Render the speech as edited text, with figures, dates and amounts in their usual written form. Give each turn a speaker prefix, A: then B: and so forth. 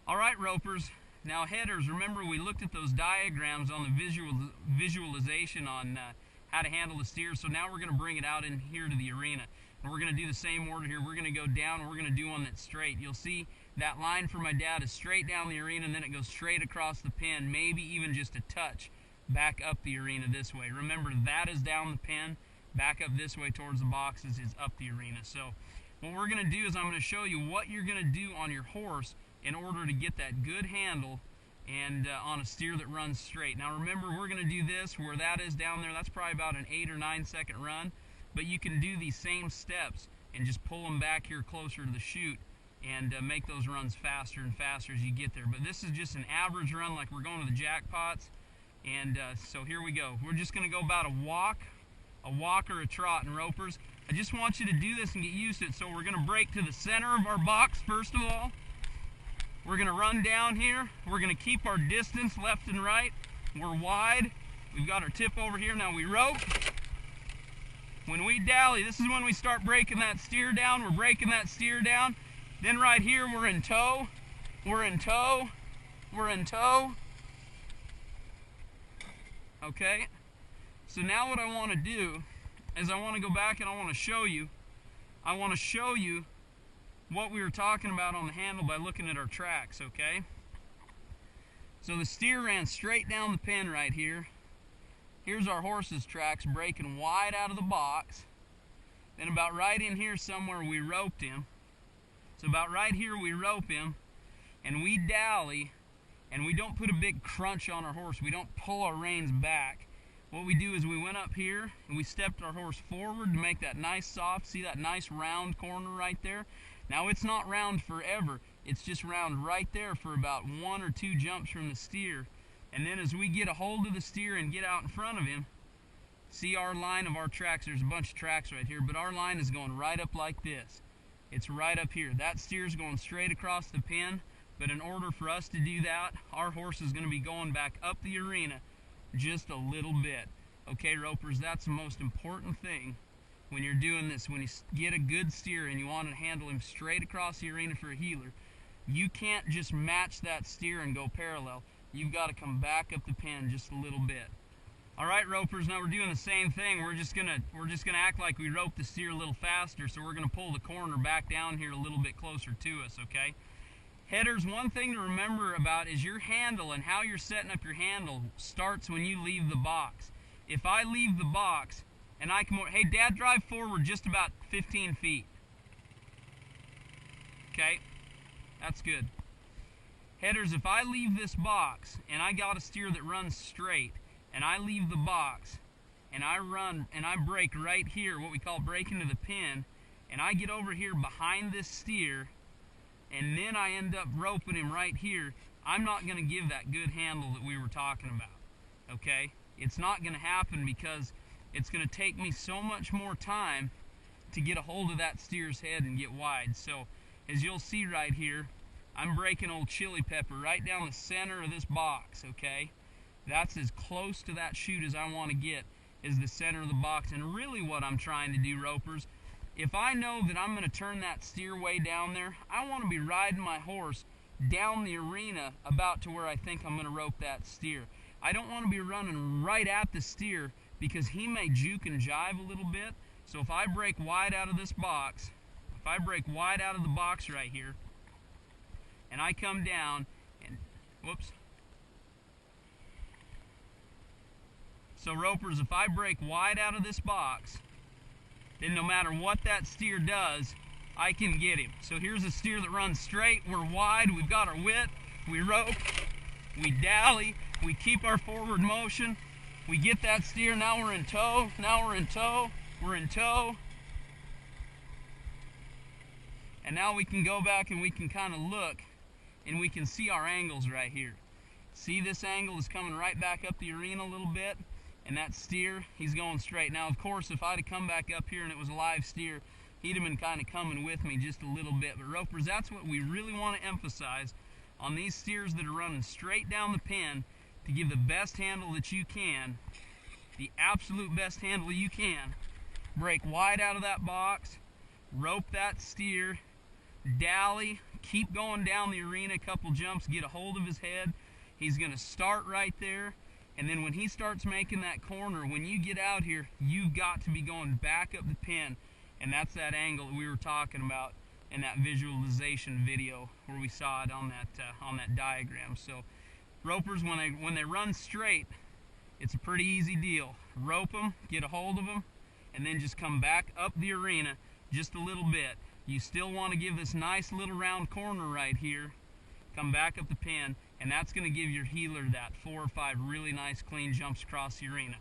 A: All right, ropers. Now headers, remember we looked at those diagrams on the visualization on how to handle the steer. So now we're going to bring it out in here to the arena. And we're going to do the same order here. We're going to go down and we're going to do one that's straight. You'll see that line for my dad is straight down the arena and then it goes straight across the pin, maybe even just a touch back up the arena this way. Remember, that is down the pin. Back up this way towards the boxes is up the arena. So what we're going to do is I'm going to show you what you're going to do on your horse in order to get that good handle and on a steer that runs straight. Now remember, we're going to do this where that is down there. That's probably about an 8 or 9 second run, but you can do these same steps and just pull them back here closer to the chute and make those runs faster and faster as you get there. But this is just an average run, like we're going to the jackpots. And so here we go. We're just going to go about a walk or a trot. And ropers, I just want you to do this and get used to it. So we're going to break to the center of our box first of all. We're going to run down here. We're going to keep our distance left and right. We're wide. We've got our tip over here. Now we rope. When we dally, this is when we start breaking that steer down. We're breaking that steer down. Then right here, we're in tow. We're in tow. We're in tow. Okay? So now what I want to do is I want to go back and I want to show you. I want to show you what we were talking about on the handle by looking at our tracks, okay? So the steer ran straight down the pin right here. Here's our horse's tracks breaking wide out of the box. Then about right in here somewhere we roped him. So about right here we rope him and we dally, and we don't put a big crunch on our horse. We don't pull our reins back. What we do is we went up here and we stepped our horse forward to make that nice soft, see that nice round corner right there? Now it's not round forever, it's just round right there for about 1 or 2 jumps from the steer. And then as we get a hold of the steer and get out in front of him, see our line of our tracks, there's a bunch of tracks right here, but our line is going right up like this. It's right up here. That steer's going straight across the pin, but in order for us to do that, our horse is going to be going back up the arena just a little bit. Okay, ropers, that's the most important thing when you're doing this. When you get a good steer and you want to handle him straight across the arena for a heeler, you can't just match that steer and go parallel. You've got to come back up the pin just a little bit. All right, ropers, now we're doing the same thing. We're just gonna act like we roped the steer a little faster, so we're gonna pull the corner back down here a little bit closer to us, okay? Headers, one thing to remember about is your handle and how you're setting up your handle starts when you leave the box. If I leave the box and I come over, hey, Dad, drive forward just about 15 feet. Okay, that's good. Headers, if I leave this box and I got a steer that runs straight and I leave the box and I run and I break right here, what we call breaking to the pin, and I get over here behind this steer and then I end up roping him right here, I'm not going to give that good handle that we were talking about, okay? It's not going to happen because it's going to take me so much more time to get a hold of that steer's head and get wide. So as you'll see right here, I'm breaking old Chili Pepper right down the center of this box, okay? That's as close to that chute as I want to get, is the center of the box. And really what I'm trying to do, ropers, if I know that I'm going to turn that steer way down there, I want to be riding my horse down the arena about to where I think I'm going to rope that steer. I don't want to be running right at the steer because he may juke and jive a little bit. So if I break wide out of this box, if I break wide out of the box right here, and I come down and, whoops. So ropers, if I break wide out of this box, then no matter what that steer does, I can get him. So here's a steer that runs straight, we're wide, we've got our width, we rope, we dally, we keep our forward motion, we get that steer, now we're in tow, now we're in tow, we're in tow. And now we can go back and we can kind of look and we can see our angles right here. See, this angle is coming right back up the arena a little bit, and that steer, he's going straight. Now, of course, if I'd have come back up here and it was a live steer, he'd have been kind of coming with me just a little bit. But ropers, that's what we really want to emphasize on these steers that are running straight down the pin, to give the best handle that you can, the absolute best handle you can. Break wide out of that box, rope that steer, dally, keep going down the arena a couple jumps, get a hold of his head. He's going to start right there, and then when he starts making that corner, when you get out here, you've got to be going back up the pin, and that's that angle that we were talking about in that visualization video where we saw it on that diagram. So ropers, when they run straight, it's a pretty easy deal. Rope them, get a hold of them, and then just come back up the arena just a little bit. You still want to give this nice little round corner right here, come back up the pin, and that's going to give your heeler that 4 or 5 really nice clean jumps across the arena.